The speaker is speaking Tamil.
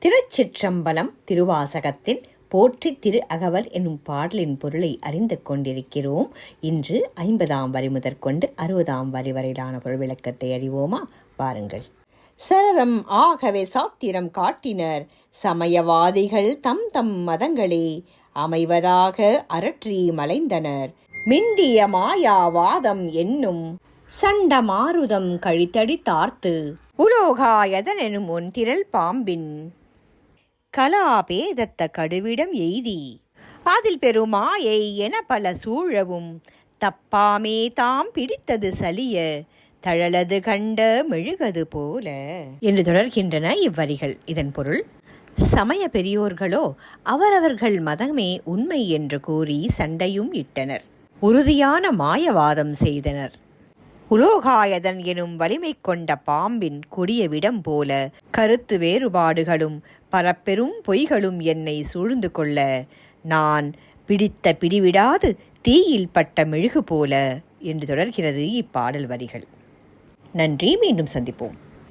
திருச்சிற்றம்பலம். திருவாசகத்தின் போற்றி திரு அகவல் என்னும் பாடலின் பொருளை அறிந்து கொண்டிருக்கிறோம். இன்று 50ஆம் வரி முதற்கொண்டு 60ஆம் வரி வரையிலான பொருள் விளக்கத்தை அறிவோமா? பாருங்கள். சரதம் ஆகவே சாத்திரம் காட்டினர் சமயவாதிகள் தம் தம் மதங்களே அமைவதாக அரற்றி மலைந்தனர். மிண்டிய மாயாவாதம் என்னும் சண்டமாருதம் கழித்தடி தார்த்து உலோகாயதன் எனும் ஒன் திரள் பாம்பின் கலாபேதத்த கடுவிடம் எய்தி அதில் பெருமாயை என பல சூழவும் தப்பாமே தாம் பிடித்தது சலிய தழலது கண்ட மெழுகது போல என்று தொடர்கின்றன இவ்வரிகள். இதன் பொருள், சமய பெரியோர்களோ அவரவர்கள் மதமே உண்மை என்று கூறி சண்டையும் இட்டனர். உறுதியான மாயவாதம் செய்தனர். உலோகாயதன் எனும் வலிமை கொண்ட பாம்பின் கொடிய விடம் போல கருத்து வேறுபாடுகளும் பல பெரும் பொய்களும் என்னை சூழ்ந்து கொள்ள நான் பிடித்த பிடிவிடாது தீயில் பட்ட மெழுகு போல என்று தொடர்கிறது இப்பாடல் வரிகள். நன்றி. மீண்டும் சந்திப்போம்.